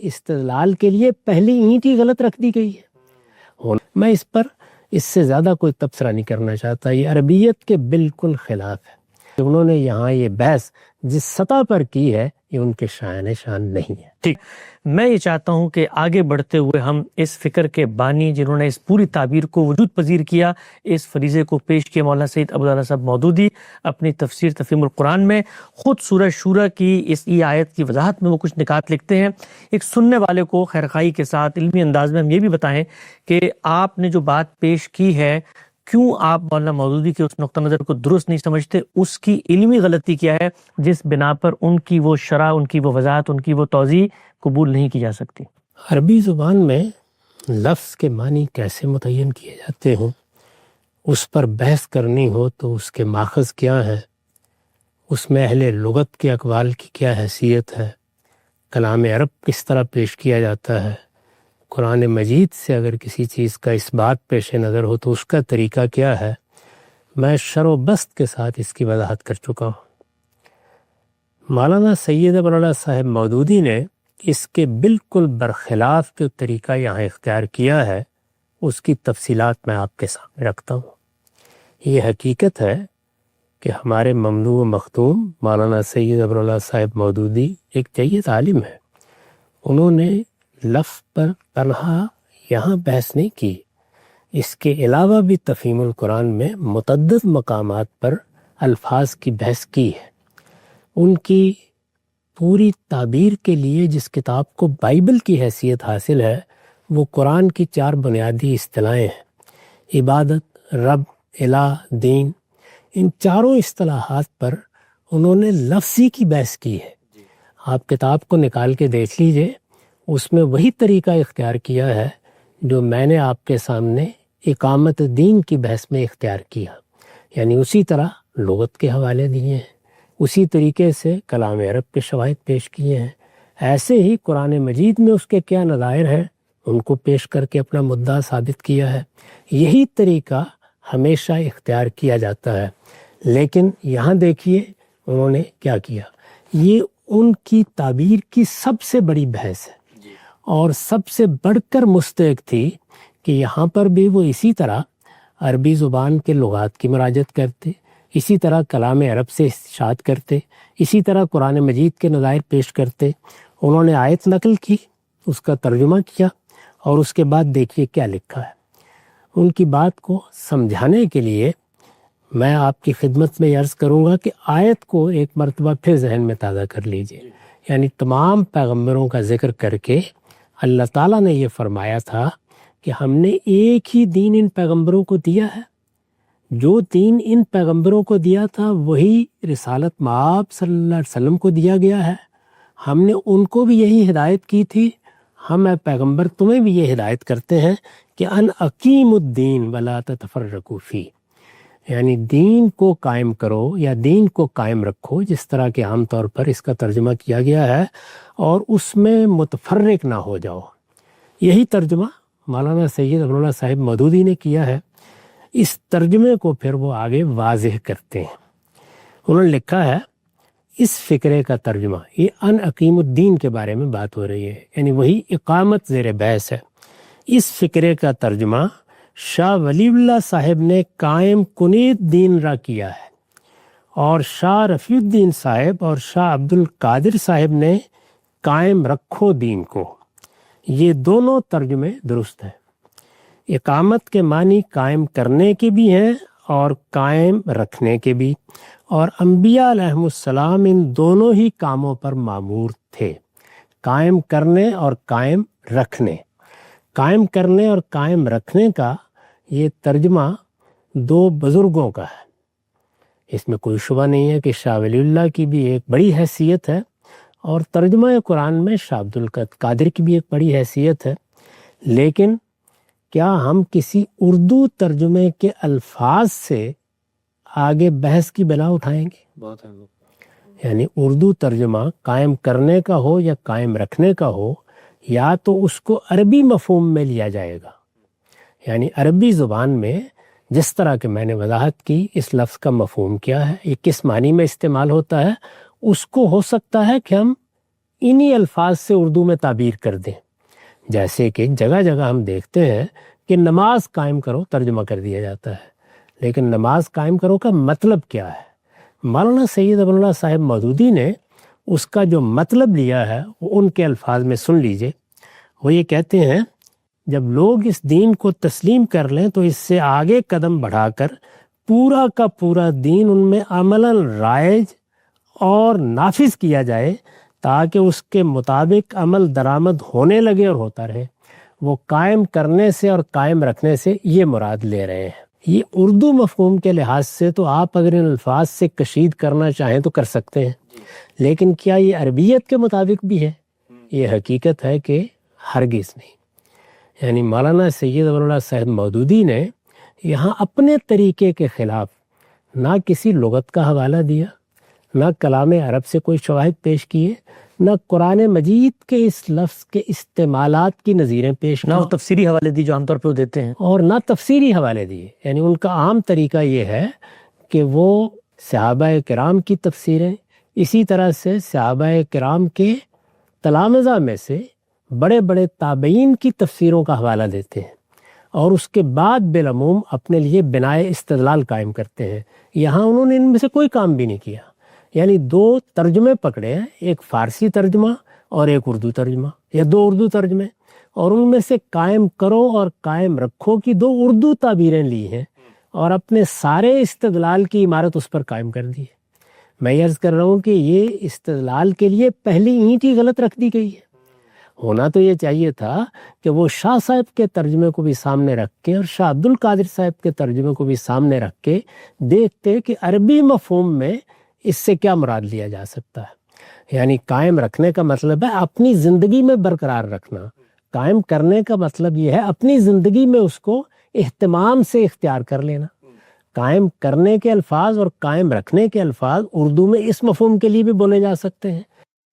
استدلال کے لیے پہلی اینٹ ہی غلط رکھ دی گئی ہے۔ میں اس سے زیادہ کوئی تبصرہ نہیں کرنا چاہتا، یہ عربیت کے بالکل خلاف ہے۔ انہوں نے یہاں یہ بحث جس سطح پر کی ہے یہ ان کے شان نہیں ہے۔ ٹھیک، میں یہ چاہتا ہوں کہ آگے بڑھتے ہوئے ہم اس فکر کے بانی جنہوں نے اس پوری تعبیر کو وجود پذیر کیا، اس فریضے کو پیش کیا، مولانا سید ابوالعلا صاحب مودودی اپنی تفسیر تفہیم القرآن میں خود سورہ شورى کی اس آیت کی وضاحت میں وہ کچھ نکات لکھتے ہیں۔ ایک سننے والے کو خیرخواہی کے ساتھ علمی انداز میں ہم یہ بھی بتائیں کہ آپ نے جو بات پیش کی ہے، کیوں آپ مولانا مودودی کے اس نقطہ نظر کو درست نہیں سمجھتے، اس کی علمی غلطی کیا ہے جس بنا پر ان کی وہ شرح، ان کی وہ وضاحت، ان کی وہ توضیح قبول نہیں کی جا سکتی؟ عربی زبان میں لفظ کے معنی کیسے متعین کیے جاتے ہیں، اس پر بحث کرنی ہو تو اس کے ماخذ کیا ہے، اس میں اہل لغت کے اقوال کی کیا حیثیت ہے، کلام عرب کس طرح پیش کیا جاتا ہے، قرآن مجید سے اگر کسی چیز کا اس بات پیش نظر ہو تو اس کا طریقہ کیا ہے، میں شرح و بسط کے ساتھ اس کی وضاحت کر چکا ہوں۔ مولانا سید ابوالعلا صاحب مودودی نے اس کے بالکل برخلاف جو طریقہ یہاں اختیار کیا ہے، اس کی تفصیلات میں آپ کے سامنے رکھتا ہوں۔ یہ حقیقت ہے کہ ہمارے ممنوع و مختوم مولانا سید ابوالعلا صاحب مودودی ایک جید عالم ہے۔ انہوں نے لفظ پر تنہا یہاں بحث نہیں کی، اس کے علاوہ بھی تفہیم القرآن میں متعدد مقامات پر الفاظ کی بحث کی ہے۔ ان کی پوری تعبیر کے لیے جس کتاب کو بائبل کی حیثیت حاصل ہے وہ قرآن کی 4 بنیادی اصطلاحیں ہیں، عبادت، رب، الہ، دین۔ ان چاروں اصطلاحات پر انہوں نے لفظی کی بحث کی ہے۔ آپ کتاب کو نکال کے دیکھ لیجئے، اس میں وہی طریقہ اختیار کیا ہے جو میں نے آپ کے سامنے اقامت دین کی بحث میں اختیار کیا، یعنی اسی طرح لغت کے حوالے دیے ہیں، اسی طریقے سے کلام عرب کے شواہد پیش کیے ہیں، ایسے ہی قرآن مجید میں اس کے کیا نظائر ہیں ان کو پیش کر کے اپنا مدعا ثابت کیا ہے۔ یہی طریقہ ہمیشہ اختیار کیا جاتا ہے، لیکن یہاں دیکھیے انہوں نے کیا کیا۔ یہ ان کی تعبیر کی سب سے بڑی بحث ہے اور سب سے بڑھ کر مستحق تھی کہ یہاں پر بھی وہ اسی طرح عربی زبان کے لغات کی مراجعت کرتے، اسی طرح کلام عرب سے استشہاد کرتے، اسی طرح قرآن مجید کے نظائر پیش کرتے۔ انہوں نے آیت نقل کی، اس کا ترجمہ کیا اور اس کے بعد دیکھیے کیا لکھا ہے۔ ان کی بات کو سمجھانے کے لیے میں آپ کی خدمت میں عرض کروں گا کہ آیت کو ایک مرتبہ پھر ذہن میں تازہ کر لیجئے۔ یعنی تمام پیغمبروں کا ذکر کر کے اللہ تعالیٰ نے یہ فرمایا تھا کہ ہم نے ایک ہی دین ان پیغمبروں کو دیا ہے، جو دین ان پیغمبروں کو دیا تھا وہی رسالت مآب صلی اللہ علیہ وسلم کو دیا گیا ہے۔ ہم نے ان کو بھی یہی ہدایت کی تھی، ہم اے پیغمبر تمہیں بھی یہ ہدایت کرتے ہیں کہ ان اقیم الدین ولا تتفرقوا فیہ، یعنی دین کو قائم کرو یا دین کو قائم رکھو، جس طرح کہ عام طور پر اس کا ترجمہ کیا گیا ہے، اور اس میں متفرق نہ ہو جاؤ۔ یہی ترجمہ مولانا سید ابوالعلا صاحب مودودی نے کیا ہے۔ اس ترجمے کو پھر وہ آگے واضح کرتے ہیں۔ انہوں نے لکھا ہے اس فقرے کا ترجمہ، یہ ان اقیم الدین کے بارے میں بات ہو رہی ہے، یعنی وہی اقامت زیر بحث ہے۔ اس فقرے کا ترجمہ شاہ ولی اللہ صاحب نے قائم کنید دین را کیا ہے، اور شاہ رفیع الدین صاحب اور شاہ عبد القادر صاحب نے قائم رکھو دین کو۔ یہ دونوں ترجمے درست ہیں۔ اقامت کے معنی قائم کرنے کے بھی ہیں اور قائم رکھنے کے بھی، اور انبیاء علیہم السلام ان دونوں ہی کاموں پر مامور تھے، قائم کرنے اور قائم رکھنے۔ قائم کرنے اور قائم رکھنے کا یہ ترجمہ 2 بزرگوں کا ہے، اس میں کوئی شبہ نہیں ہے کہ شاہ ولی اللہ کی بھی ایک بڑی حیثیت ہے، اور ترجمہ قرآن میں شاہ عبد القادر کی بھی ایک بڑی حیثیت ہے۔ لیکن کیا ہم کسی اردو ترجمے کے الفاظ سے آگے بحث کی بلا اٹھائیں گے؟ یعنی اردو ترجمہ قائم کرنے کا ہو یا قائم رکھنے کا ہو، یا تو اس کو عربی مفہوم میں لیا جائے گا، یعنی عربی زبان میں جس طرح کہ میں نے وضاحت کی اس لفظ کا مفہوم کیا ہے، یہ کس معنی میں استعمال ہوتا ہے، اس کو ہو سکتا ہے کہ ہم انہی الفاظ سے اردو میں تعبیر کر دیں. جیسے کہ جگہ جگہ ہم دیکھتے ہیں کہ نماز قائم کرو ترجمہ کر دیا جاتا ہے، لیکن نماز قائم کرو کا مطلب کیا ہے؟ مولانا سید ابو اللہ صاحب مودودی نے اس کا جو مطلب لیا ہے وہ ان کے الفاظ میں سن لیجئے. وہ یہ کہتے ہیں جب لوگ اس دین کو تسلیم کر لیں تو اس سے آگے قدم بڑھا کر پورا کا پورا دین ان میں عملاً رائج اور نافذ کیا جائے تاکہ اس کے مطابق عمل درآمد ہونے لگے اور ہوتا رہے. وہ قائم کرنے سے اور قائم رکھنے سے یہ مراد لے رہے ہیں. یہ اردو مفہوم کے لحاظ سے تو آپ اگر ان الفاظ سے کشید کرنا چاہیں تو کر سکتے ہیں، لیکن کیا یہ عربیت کے مطابق بھی ہے؟ یہ حقیقت ہے کہ ہرگز نہیں. یعنی مولانا سید ابو اللہ صاحب مودودی نے یہاں اپنے طریقے کے خلاف نہ کسی لغت کا حوالہ دیا، نہ کلام عرب سے کوئی شواہد پیش کیے، نہ قرآن مجید کے اس لفظ کے استعمالات کی نظیریں پیش نہ وہ تفسیری حوالے دی جو عام طور پہ وہ دیتے ہیں، اور نہ تفسیری حوالے دیے. یعنی ان کا عام طریقہ یہ ہے کہ وہ صحابہ کرام کی تفسیریں، اسی طرح سے صحابہ کرام کے تلامذہ میں سے بڑے بڑے تابعین کی تفسیروں کا حوالہ دیتے ہیں، اور اس کے بعد بالعموم اپنے لیے بنائے استدلال قائم کرتے ہیں. یہاں انہوں نے ان میں سے کوئی کام بھی نہیں کیا. یعنی دو ترجمے پکڑے ہیں، ایک فارسی ترجمہ اور ایک اردو ترجمہ، یا دو اردو ترجمے، اور ان میں سے قائم کرو اور قائم رکھو کی دو اردو تعبیریں لی ہیں اور اپنے سارے استدلال کی عمارت اس پر قائم کر دی ہے. میں یہ عرض کر رہا ہوں کہ یہ استدلال کے لیے پہلی اینٹ ہی غلط رکھ دی گئی ہے. ہونا تو یہ چاہیے تھا کہ وہ شاہ صاحب کے ترجمے کو بھی سامنے رکھ کے اور شاہ عبد القادر صاحب کے ترجمے کو بھی سامنے رکھ کے دیکھتے کہ عربی مفہوم میں اس سے کیا مراد لیا جا سکتا ہے. یعنی قائم رکھنے کا مطلب ہے اپنی زندگی میں برقرار رکھنا، قائم کرنے کا مطلب یہ ہے اپنی زندگی میں اس کو اہتمام سے اختیار کر لینا. قائم کرنے کے الفاظ اور قائم رکھنے کے الفاظ اردو میں اس مفہوم کے لیے بھی بولے جا سکتے ہیں.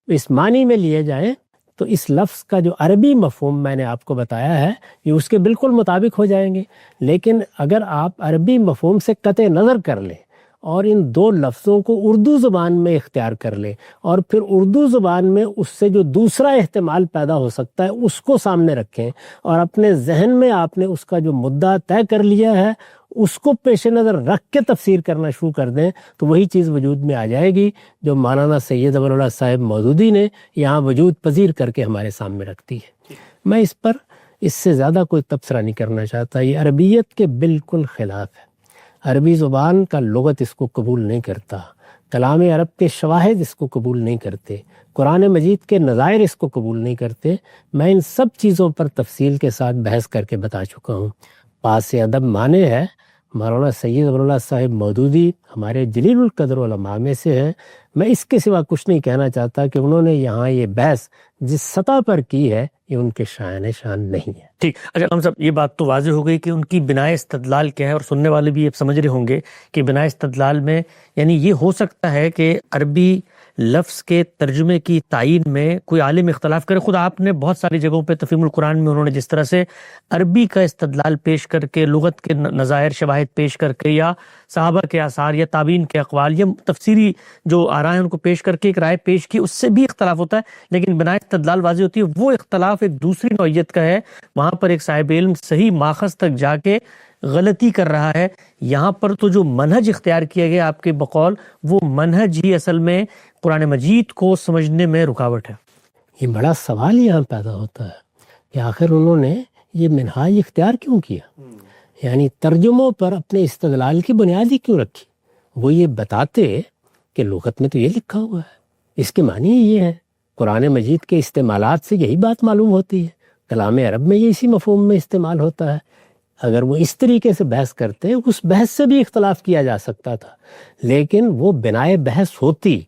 اس معنی میں لیے جائیں تو اس لفظ کا جو عربی مفہوم میں نے آپ کو بتایا ہے یہ اس کے بالکل مطابق ہو جائیں گے. لیکن اگر آپ عربی مفہوم سے قطع نظر کر لیں اور ان دو لفظوں کو اردو زبان میں اختیار کر لیں اور پھر اردو زبان میں اس سے جو دوسرا احتمال پیدا ہو سکتا ہے اس کو سامنے رکھیں اور اپنے ذہن میں آپ نے اس کا جو مدعا طے کر لیا ہے اس کو پیش نظر رکھ کے تفسیر کرنا شروع کر دیں تو وہی چیز وجود میں آ جائے گی جو مولانا سید ابو اللہ صاحب مودودی نے یہاں وجود پذیر کر کے ہمارے سامنے رکھتی ہے. میں اس پر اس سے زیادہ کوئی تبصرہ نہیں کرنا چاہتا. یہ عربیت کے بالکل خلاف ہے. عربی زبان کا لغت اس کو قبول نہیں کرتا، کلام عرب کے شواہد اس کو قبول نہیں کرتے، قرآن مجید کے نظائر اس کو قبول نہیں کرتے. میں ان سب چیزوں پر تفصیل کے ساتھ بحث کر کے بتا چکا ہوں. پاس ادب مانے ہے مولانا سید ابو اللہ صاحب مودودی ہمارے جلیل القدر علماء میں سے ہیں. میں اس کے سوا کچھ نہیں کہنا چاہتا کہ انہوں نے یہاں یہ بحث جس سطح پر کی ہے یہ ان کے شان نہیں ہے. ٹھیک. اچھا ہم صاحب یہ بات تو واضح ہو گئی کہ ان کی بنائے استدلال کیا ہے، اور سننے والے بھی یہ سمجھ رہے ہوں گے کہ بنائے استدلال میں یعنی یہ ہو سکتا ہے کہ عربی لفظ کے ترجمے کی تعین میں کوئی عالم اختلاف کرے. خود آپ نے بہت ساری جگہوں پہ تفہیم القرآن میں انہوں نے جس طرح سے عربی کا استدلال پیش کر کے، لغت کے نظائر شواہد پیش کر کے، یا صحابہ کے آثار یا تابعین کے اقوال یا تفسیری جو آراء ہیں ان کو پیش کر کے ایک رائے پیش کی، اس سے بھی اختلاف ہوتا ہے. لیکن بنائے استدلال واضح ہوتی ہے وہ اختلاف ایک دوسری نوعیت کا ہے. وہاں پر ایک صاحب علم صحیح ماخذ تک جا کے غلطی کر رہا ہے. یہاں پر تو جو منہج اختیار کیا گیا آپ کے بقول، وہ منہج ہی اصل میں قرآن مجید کو سمجھنے میں رکاوٹ ہے. یہ بڑا سوال یہاں پیدا ہوتا ہے کہ آخر انہوں نے یہ منہج اختیار کیوں کیا، یعنی ترجموں پر اپنے استدلال کی بنیادی کیوں رکھی. وہ یہ بتاتے کہ لغت میں تو یہ لکھا ہوا ہے، اس کے معنی یہ ہے، قرآن مجید کے استعمالات سے یہی بات معلوم ہوتی ہے، کلام عرب میں یہ اسی مفہوم میں استعمال ہوتا ہے. اگر وہ اس طریقے سے بحث کرتے اس بحث سے بھی اختلاف کیا جا سکتا تھا، لیکن وہ بنائے بحث ہوتی.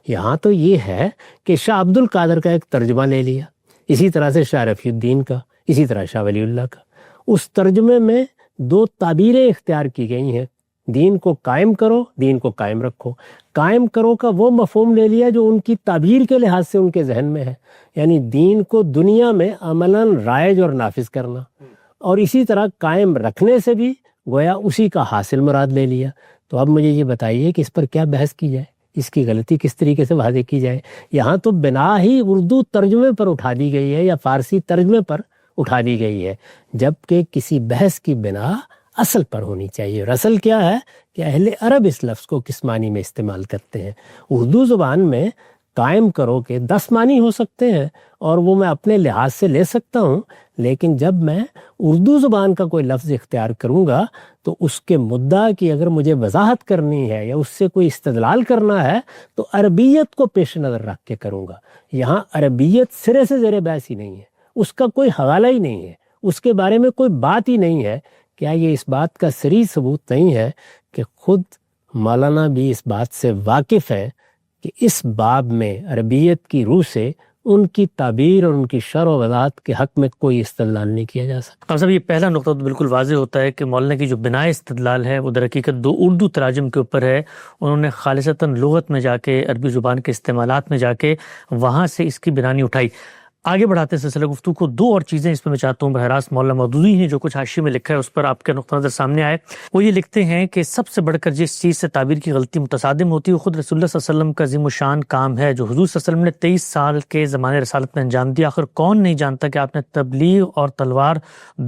یہاں تو یہ ہے کہ شاہ عبد القادر کا ایک ترجمہ لے لیا، اسی طرح سے شاہ رفیع الدین کا، اسی طرح شاہ ولی اللہ کا. اس ترجمے میں دو تعبیریں اختیار کی گئی ہیں، دین کو قائم کرو، دین کو قائم رکھو. قائم کرو کا وہ مفہوم لے لیا جو ان کی تعبیر کے لحاظ سے ان کے ذہن میں ہے، یعنی دین کو دنیا میں عملاً رائج اور نافذ کرنا. اور اسی طرح قائم رکھنے سے بھی گویا اسی کا حاصل مراد لے لیا. تو اب مجھے یہ بتائیے کہ اس پر کیا بحث کی جائے، اس کی غلطی کس طریقے سے واضح کی جائے؟ یہاں تو بنا ہی اردو ترجمے پر اٹھا دی گئی ہے یا فارسی ترجمے پر اٹھا دی گئی ہے، جبکہ کسی بحث کی بنا اصل پر ہونی چاہیے۔ اور اصل کیا ہے کہ اہل عرب اس لفظ کو کس معنی میں استعمال کرتے ہیں۔ اردو زبان میں قائم کرو کہ 10 معنی ہو سکتے ہیں اور وہ میں اپنے لحاظ سے لے سکتا ہوں، لیکن جب میں اردو زبان کا کوئی لفظ اختیار کروں گا تو اس کے مدعا کی اگر مجھے وضاحت کرنی ہے یا اس سے کوئی استدلال کرنا ہے تو عربیت کو پیش نظر رکھ کے کروں گا۔ یہاں عربیت سرے سے زیر بحث ہی نہیں ہے، اس کا کوئی حوالہ ہی نہیں ہے، اس کے بارے میں کوئی بات ہی نہیں ہے۔ کیا یہ اس بات کا صریح ثبوت نہیں ہے کہ خود مولانا بھی اس بات سے واقف ہے کہ اس باب میں عربیت کی روح سے ان کی تعبیر اور ان کی شرح و وضاحت کے حق میں کوئی استدلال نہیں کیا جا سکتا؟ صاحب یہ پہلا نقطہ تو بالکل واضح ہوتا ہے کہ مولانا کی جو بناء استدلال ہے وہ در حقیقت 2 اردو تراجم کے اوپر ہے۔ انہوں نے خالصتاً لغت میں جا کے، عربی زبان کے استعمالات میں جا کے وہاں سے اس کی بنانی اٹھائی۔ آگے بڑھاتے ہیں سلسلہ گفتگو کو، 2 اور چیزیں اس پہ میں چاہتا ہوں بہر راست مولانا مودودی نے جو کچھ حاشیے میں لکھا ہے اس پر آپ کے نقطہ نظر سامنے آئے۔ وہ یہ لکھتے ہیں کہ سب سے بڑھ کر جس چیز سے تعبیر کی غلطی متصادم ہوتی ہے وہ خود رسول اللہ صلی اللہ علیہ وسلم کا عظیم الشان کام ہے جو حضور صلی اللہ علیہ وسلم نے 23 سال کے زمانے رسالت میں انجام دیا۔ آخر کون نہیں جانتا کہ آپ نے تبلیغ اور تلوار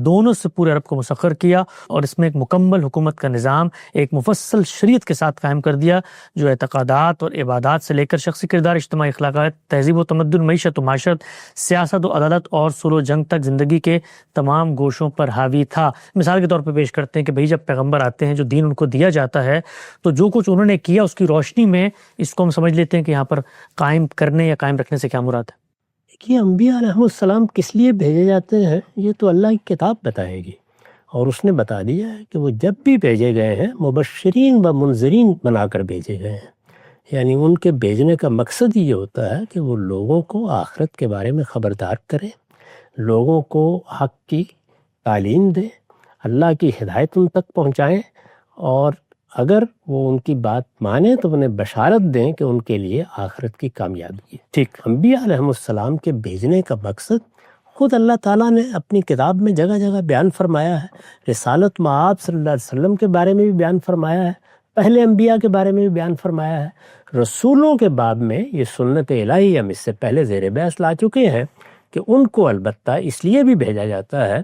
دونوں سے پورے عرب کو مسخر کیا اور اس میں ایک مکمل حکومت کا نظام ایک مفصل شریعت کے ساتھ قائم کر دیا جو اعتقادات اور عبادات سے لے کر شخصی کردار، اجتماعی اخلاقیات، تہذیب و تمدن، معیشت و معاشرت، سیاست و عدالت اور سلو جنگ تک زندگی کے تمام گوشوں پر حاوی تھا۔ مثال کے طور پہ پیش کرتے ہیں کہ بھئی جب پیغمبر آتے ہیں، جو دین ان کو دیا جاتا ہے، تو جو کچھ انہوں نے کیا اس کی روشنی میں اس کو ہم سمجھ لیتے ہیں کہ یہاں پر قائم کرنے یا قائم رکھنے سے کیا مراد ہے۔ کہ انبیاء علیہ السلام کس لیے بھیجے جاتے ہیں یہ تو اللہ کی کتاب بتائے گی، اور اس نے بتا دیا ہے کہ وہ جب بھی بھیجے گئے ہیں مبشرین و منذرین بنا کر بھیجے گئے ہیں۔ یعنی ان کے بھیجنے کا مقصد یہ ہوتا ہے کہ وہ لوگوں کو آخرت کے بارے میں خبردار کریں، لوگوں کو حق کی تعلیم دیں، اللہ کی ہدایت ان تک پہنچائیں، اور اگر وہ ان کی بات مانیں تو انہیں بشارت دیں کہ ان کے لیے آخرت کی کامیابی ہے۔ ٹھیک، انبیاء علیہ السلام کے بھیجنے کا مقصد خود اللہ تعالیٰ نے اپنی کتاب میں جگہ جگہ بیان فرمایا ہے۔ رسالت مآب صلی اللہ علیہ وسلم کے بارے میں بھی بیان فرمایا ہے، پہلے انبیاء کے بارے میں بھی بیان فرمایا ہے۔ رسولوں کے باب میں یہ سنت الہی ہم اس سے پہلے زیر بحث لا چکے ہیں کہ ان کو البتہ اس لیے بھی بھیجا جاتا ہے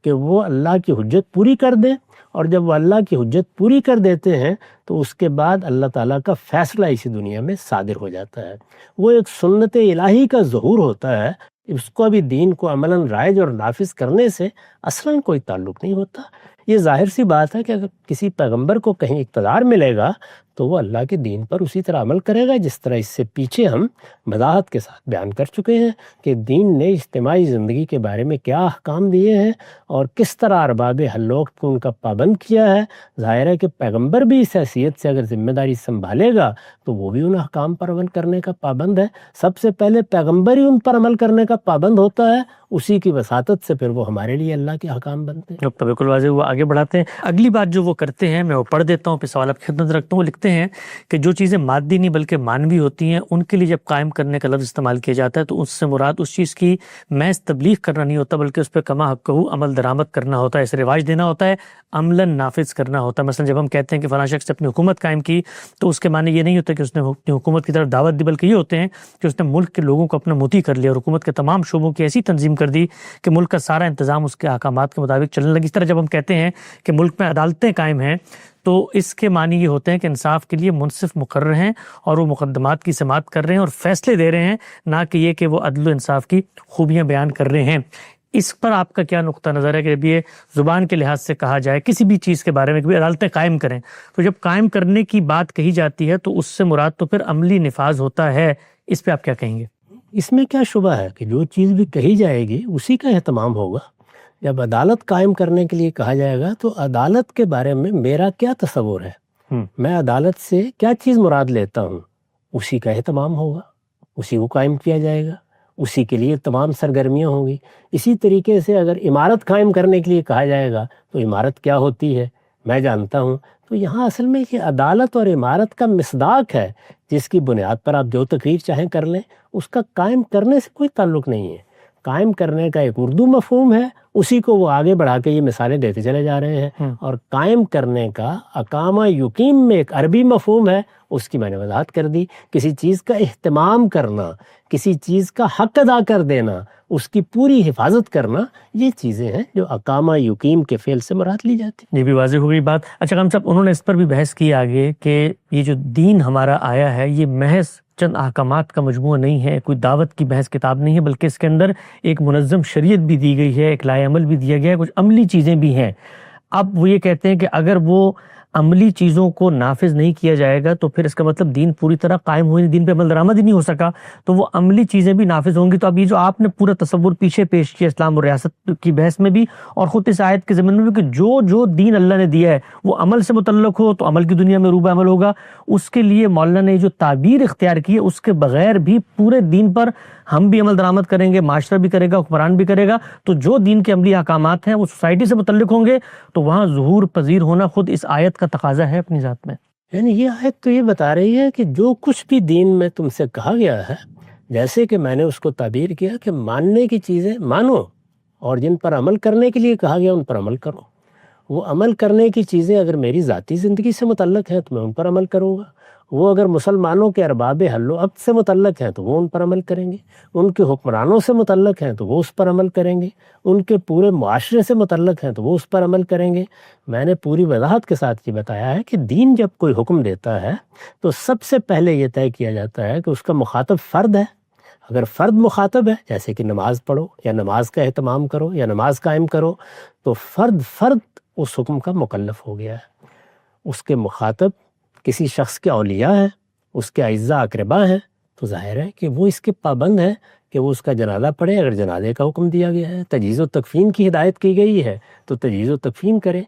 کہ وہ اللہ کی حجت پوری کر دیں، اور جب وہ اللہ کی حجت پوری کر دیتے ہیں تو اس کے بعد اللہ تعالیٰ کا فیصلہ اسی دنیا میں صادر ہو جاتا ہے۔ وہ ایک سنت الہی کا ظہور ہوتا ہے، اس کو بھی دین کو عملاً رائج اور نافذ کرنے سے اصلاً کوئی تعلق نہیں ہوتا۔ یہ ظاہر سی بات ہے کہ اگر کسی پیغمبر کو کہیں اقتدار ملے گا تو وہ اللہ کے دین پر اسی طرح عمل کرے گا جس طرح اس سے پیچھے ہم وضاحت کے ساتھ بیان کر چکے ہیں کہ دین نے اجتماعی زندگی کے بارے میں کیا احکام دیے ہیں اور کس طرح ارباب حلوقت کو ان کا پابند کیا ہے۔ ظاہر ہے کہ پیغمبر بھی اس حیثیت سے اگر ذمہ داری سنبھالے گا تو وہ بھی ان احکام پر عمل کرنے کا پابند ہے۔ سب سے پہلے پیغمبر ہی ان پر عمل کرنے کا پابند ہوتا ہے، اسی کی وساطت سے پھر وہ ہمارے لیے اللہ کے احکام بنتے ہیں۔ تو بالکل واضح ہوا، آگے بڑھاتے ہیں۔ اگلی بات جو وہ کرتے ہیں میں وہ پڑھ دیتا ہوں، پھر سوال آپ کی خدمت رکھتا ہوں۔ وہ لکھتے ہیں کہ جو چیزیں مادی نہیں بلکہ مانوی ہوتی ہیں ان کے لیے جب قائم کرنے کا لفظ استعمال کیا جاتا ہے تو اس سے مراد اس چیز کی محض تبلیغ کرنا نہیں ہوتا بلکہ اس پہ کما حقہ عمل درآمد کرنا ہوتا ہے، اسے رواج دینا ہوتا ہے، عملاً نافذ کرنا ہوتا ہے۔ مثلا جب ہم کہتے ہیں کہ فلاں شخص نے اپنی حکومت قائم کی تو اس کے معنی یہ نہیں ہوتا کہ اس نے اپنی حکومت کی طرف دعوت دی، بلکہ یہ ہوتے ہیں کہ اس نے ملک کے لوگوں کو اپنا مطیع کر لیا اور حکومت کے تمام شعبوں کی ایسی تنظیم کر دی کہ ملک کا سارا انتظام اس کے احکامات کے مطابق چلنے لگی۔ اس طرح جب ہم کہتے ہیں کہ ملک میں عدالتیں قائم ہیں تو اس کے معنی یہ ہوتے ہیں کہ انصاف کے لیے منصف مقرر ہیں اور وہ مقدمات کی سماعت کر رہے ہیں اور فیصلے دے رہے ہیں، نہ کہ یہ کہ وہ عدل و انصاف کی خوبیاں بیان کر رہے ہیں۔ اس پر آپ کا کیا نقطہ نظر ہے کہ جب یہ زبان کے لحاظ سے کہا جائے کسی بھی چیز کے بارے میں کہ عدالتیں قائم کریں، تو جب قائم کرنے کی بات کہی جاتی ہے تو اس سے مراد تو پھر عملی نفاذ ہوتا ہے، اس پہ آپ کیا کہیں گے؟ اس میں کیا شبہ ہے کہ جو چیز بھی کہی جائے گی اسی کا اہتمام ہوگا۔ جب عدالت قائم کرنے کے لیے کہا جائے گا تو عدالت کے بارے میں میرا کیا تصور ہے، میں عدالت سے کیا چیز مراد لیتا ہوں، اسی کا اہتمام ہوگا، اسی کو قائم کیا جائے گا، اسی کے لیے تمام سرگرمیاں ہوں گی۔ اسی طریقے سے اگر عمارت قائم کرنے کے لیے کہا جائے گا تو عمارت کیا ہوتی ہے میں جانتا ہوں۔ تو یہاں اصل میں یہ عدالت اور عمارت کا مصداق ہے جس کی بنیاد پر آپ جو تقریر چاہیں کر لیں، اس کا قائم کرنے سے کوئی تعلق نہیں ہے۔ قائم کرنے کا ایک اردو مفہوم ہے اسی کو وہ آگے بڑھا کے یہ مثالیں دیتے چلے جا رہے ہیں. اور قائم کرنے کا اقامہ یقیم میں ایک عربی مفہوم ہے، اس کی میں نے وضاحت کر دی. کسی چیز کا اہتمام کرنا، کسی چیز کا حق ادا کر دینا، اس کی پوری حفاظت کرنا، یہ چیزیں ہیں جو اقامہ یقیم کے فعل سے مراد لی جاتی ہیں. یہ بھی واضح ہو گئی بات. اچھا غام صاحب، انہوں نے اس پر بھی بحث کی آگے کہ یہ جو دین ہمارا آیا ہے یہ محض چند احکامات کا مجموعہ نہیں ہے، کوئی دعوت کی بحث کتاب نہیں ہے، بلکہ اس کے اندر ایک منظم شریعت بھی دی گئی ہے، ایک لائحہ عمل بھی دیا گیا ہے، کچھ عملی چیزیں بھی ہیں. اب وہ یہ کہتے ہیں کہ اگر وہ عملی چیزوں کو نافذ نہیں کیا جائے گا تو پھر اس کا مطلب دین پوری طرح قائم ہوئی، دین پہ عمل درآمد ہی نہیں ہو سکا. تو وہ عملی چیزیں بھی نافذ ہوں گی. تو اب یہ جو آپ نے پورا تصور پیچھے پیش کیا اسلام اور ریاست کی بحث میں بھی اور خود اس آیت کے ضمن میں بھی، کہ جو دین اللہ نے دیا ہے وہ عمل سے متعلق ہو تو عمل کی دنیا میں روبہ عمل ہوگا. اس کے لیے مولانا نے جو تعبیر اختیار کی ہے اس کے بغیر بھی پورے دین پر ہم بھی عمل درآمد کریں گے، معاشرہ بھی کرے گا، حکمران بھی کرے گا. تو جو دین کے عملی احکامات ہیں وہ سوسائٹی سے متعلق ہوں گے تو وہاں ظہور پذیر ہونا خود اس آیت کا تقاضا ہے اپنی ذات میں. یعنی یہ آیت تو یہ بتا رہی ہے کہ جو کچھ بھی دین میں تم سے کہا گیا ہے، جیسے کہ میں نے اس کو تعبیر کیا کہ ماننے کی چیزیں مانو، اور جن پر عمل کرنے کے لیے کہا گیا ان پر عمل کرو. وہ عمل کرنے کی چیزیں اگر میری ذاتی زندگی سے متعلق ہیں تو میں ان پر عمل کروں گا. وہ اگر مسلمانوں کے ارباب حل و عقد سے متعلق ہیں تو وہ ان پر عمل کریں گے، ان کے حکمرانوں سے متعلق ہیں تو وہ اس پر عمل کریں گے، ان کے پورے معاشرے سے متعلق ہیں تو وہ اس پر عمل کریں گے. میں نے پوری وضاحت کے ساتھ یہ بتایا ہے کہ دین جب کوئی حکم دیتا ہے تو سب سے پہلے یہ طے کیا جاتا ہے کہ اس کا مخاطب فرد ہے. اگر فرد مخاطب ہے، جیسے کہ نماز پڑھو یا نماز کا اہتمام کرو یا نماز قائم کرو، تو فرد اس حکم کا مکلف ہو گیا ہے. اس کے مخاطب کسی شخص کے اولیاء ہیں، اس کے اعزاء اقربا ہیں، تو ظاہر ہے کہ وہ اس کے پابند ہیں کہ وہ اس کا جنازہ پڑھے. اگر جنازے کا حکم دیا گیا ہے، تجہیز و تکفین کی ہدایت کی گئی ہے تو تجہیز و تکفین کرے.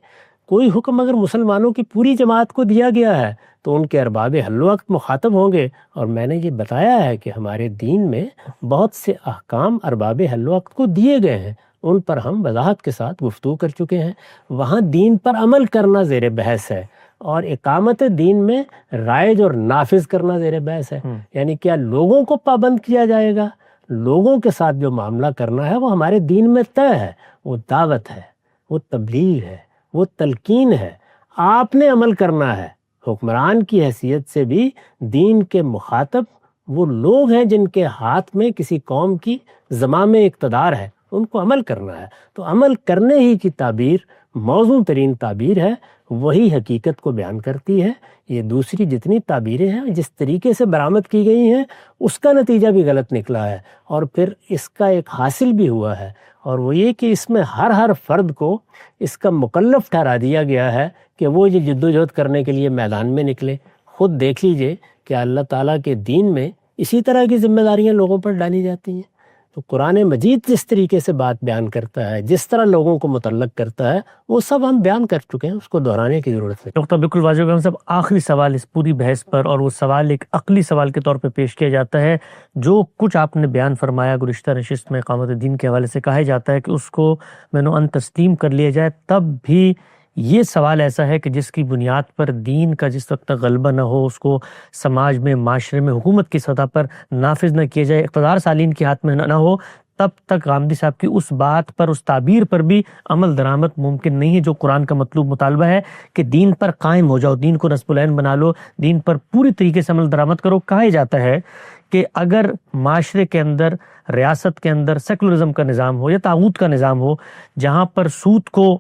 کوئی حکم اگر مسلمانوں کی پوری جماعت کو دیا گیا ہے تو ان کے ارباب حل و عقد مخاطب ہوں گے. اور میں نے یہ بتایا ہے کہ ہمارے دین میں بہت سے احکام ارباب حل و عقد کو دیے گئے ہیں، ان پر ہم وضاحت کے ساتھ گفتگو کر چکے ہیں. وہاں دین پر عمل کرنا زیر بحث ہے، اور اقامت دین میں رائج اور نافذ کرنا زیر بحث ہے. یعنی کیا لوگوں کو پابند کیا جائے گا؟ لوگوں کے ساتھ جو معاملہ کرنا ہے وہ ہمارے دین میں طے ہے. وہ دعوت ہے، وہ تبلیغ ہے، وہ تلقین ہے. آپ نے عمل کرنا ہے. حکمران کی حیثیت سے بھی دین کے مخاطب وہ لوگ ہیں جن کے ہاتھ میں کسی قوم کی زمام اقتدار ہے، ان کو عمل کرنا ہے. تو عمل کرنے ہی کی تعبیر موزوں ترین تعبیر ہے، وہی حقیقت کو بیان کرتی ہے. یہ دوسری جتنی تعبیریں ہیں جس طریقے سے برآمد کی گئی ہیں اس کا نتیجہ بھی غلط نکلا ہے، اور پھر اس کا ایک حاصل بھی ہوا ہے، اور وہ یہ کہ اس میں ہر فرد کو اس کا مکلف ٹھہرا دیا گیا ہے کہ وہ یہ جدوجہد کرنے کے لیے میدان میں نکلے. خود دیکھ لیجئے کہ اللہ تعالیٰ کے دین میں اسی طرح کی ذمہ داریاں لوگوں پر ڈالی جاتی ہیں. تو قرآن مجید جس طریقے سے بات بیان کرتا ہے، جس طرح لوگوں کو متعلق کرتا ہے، وہ سب ہم بیان کر چکے ہیں، اس کو دہرانے کی ضرورت ہے. ڈاکٹر بالکل واضح ہوگا. ہم سب آخری سوال اس پوری بحث پر، اور وہ سوال ایک عقلی سوال کے طور پہ پیش کیا جاتا ہے. جو کچھ آپ نے بیان فرمایا گزشتہ نشست میں اقامت دین کے حوالے سے، کہا جاتا ہے کہ اس کو مینو ان تسلیم کر لیا جائے، تب بھی یہ سوال ایسا ہے کہ جس کی بنیاد پر دین کا جس وقت تک غلبہ نہ ہو، اس کو سماج میں، معاشرے میں، حکومت کی سطح پر نافذ نہ کیا جائے، اقتدار سالین کے ہاتھ میں نہ ہو، تب تک غامدی صاحب کی اس بات پر، اس تعبیر پر بھی عمل درآمد ممکن نہیں ہے جو قرآن کا مطلوب مطالبہ ہے کہ دین پر قائم ہو جاؤ، دین کو نصب العین بنا لو، دین پر پوری طریقے سے عمل درآمد کرو. کہا جاتا ہے کہ اگر معاشرے کے اندر، ریاست کے اندر سیکولرزم کا نظام ہو یا طاغوت کا نظام ہو، جہاں پر سود کو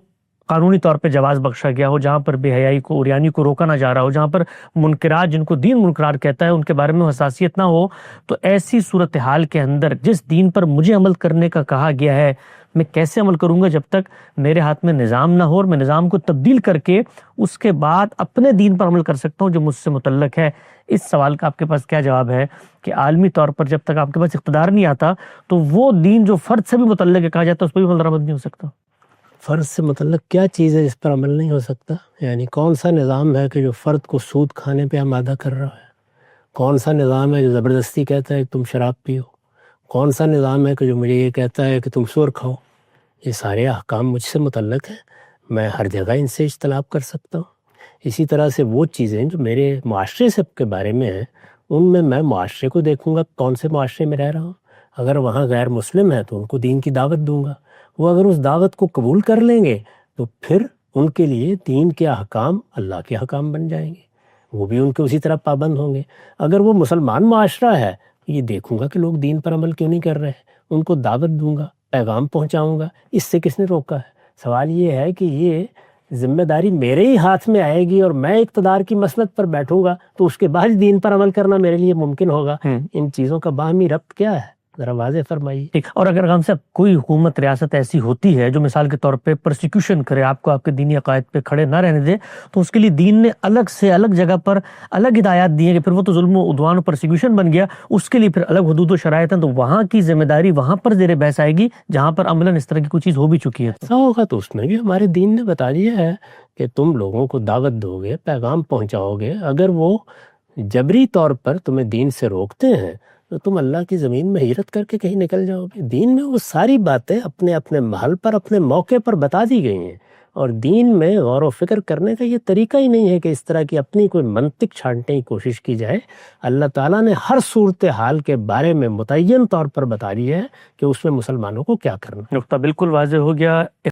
قانونی طور پہ جواز بخشا گیا ہو، جہاں پر بے حیائی کو، عریانی کو روکا نہ جا رہا ہو، جہاں پر منکرات جن کو دین منکرات کہتا ہے ان کے بارے میں حساسیت نہ ہو، تو ایسی صورتحال کے اندر جس دین پر مجھے عمل کرنے کا کہا گیا ہے، میں کیسے عمل کروں گا جب تک میرے ہاتھ میں نظام نہ ہو اور میں نظام کو تبدیل کر کے اس کے بعد اپنے دین پر عمل کر سکتا ہوں جو مجھ سے متعلق ہے. اس سوال کا آپ کے پاس کیا جواب ہے کہ عالمی طور پر جب تک آپ کے پاس اقتدار نہیں آتا تو وہ دین جو فرد سے بھی متعلق ہے کہا جاتا ہے اس پر بھی عمل درآمد نہیں ہو سکتا؟ فرد سے متعلق کیا چیز ہے جس پر عمل نہیں ہو سکتا؟ یعنی کون سا نظام ہے کہ جو فرد کو سود کھانے پہ آمادہ کر رہا ہے؟ کون سا نظام ہے جو زبردستی کہتا ہے کہ تم شراب پیو؟ کون سا نظام ہے کہ جو مجھے یہ کہتا ہے کہ تم سور کھاؤ؟ یہ سارے احکام مجھ سے متعلق ہیں، میں ہر جگہ ان سے اجتناب کر سکتا ہوں. اسی طرح سے وہ چیزیں جو میرے معاشرے سے کے بارے میں ہیں، ان میں معاشرے کو دیکھوں گا، کون سے معاشرے میں رہ رہا ہوں. اگر وہاں غیر مسلم ہیں تو ان کو دین کی دعوت دوں گا، وہ اگر اس دعوت کو قبول کر لیں گے تو پھر ان کے لیے دین کے احکام اللہ کے احکام بن جائیں گے، وہ بھی ان کے اسی طرح پابند ہوں گے۔ اگر وہ مسلمان معاشرہ ہے یہ دیکھوں گا کہ لوگ دین پر عمل کیوں نہیں کر رہے، ان کو دعوت دوں گا، پیغام پہنچاؤں گا۔ اس سے کس نے روکا ہے؟ سوال یہ ہے کہ یہ ذمہ داری میرے ہی ہاتھ میں آئے گی اور میں اقتدار کی مسند پر بیٹھوں گا تو اس کے بعد دین پر عمل کرنا میرے لیے ممکن ہوگا۔ ان چیزوں کا باہمی ربط کیا ہے، ذرا واضح فرمائیے۔ ٹھیک، اور اگر غام صاحب کوئی حکومت ریاست ایسی ہوتی ہے جو مثال کے طور پہ پرسیکیوشن کرے، آپ کو آپ کے دینی عقائد پہ کھڑے نہ رہنے دے، تو اس کے لیے دین نے الگ سے الگ جگہ پر الگ ہدایات دی ہیں کہ پھر وہ تو ظلم و عدوان و پرسیکیوشن بن گیا، اس کے لیے پھر الگ حدود و شرائط ہیں، تو وہاں کی ذمہ داری وہاں پر زیر بحث آئے گی جہاں پر عملاً اس طرح کی کوئی چیز ہو بھی چکی ہے۔ ایسا ہوگا تو اس میں بھی ہمارے دین نے بتا دیا ہے کہ تم لوگوں کو دعوت دو گے، پیغام پہنچاؤ گے، اگر وہ جبری طور پر تمہیں دین سے روکتے ہیں تو تم اللہ کی زمین میں ہجرت کر کے کہیں نکل جاؤ گے۔ دین میں وہ ساری باتیں اپنے اپنے محل پر اپنے موقع پر بتا دی گئی ہیں، اور دین میں غور و فکر کرنے کا یہ طریقہ ہی نہیں ہے کہ اس طرح کی اپنی کوئی منطق چھانٹنے کی کوشش کی جائے۔ اللہ تعالیٰ نے ہر صورتحال کے بارے میں متعین طور پر بتا دیا ہے کہ اس میں مسلمانوں کو کیا کرنا ہے۔ نقطہ بالکل واضح ہو گیا۔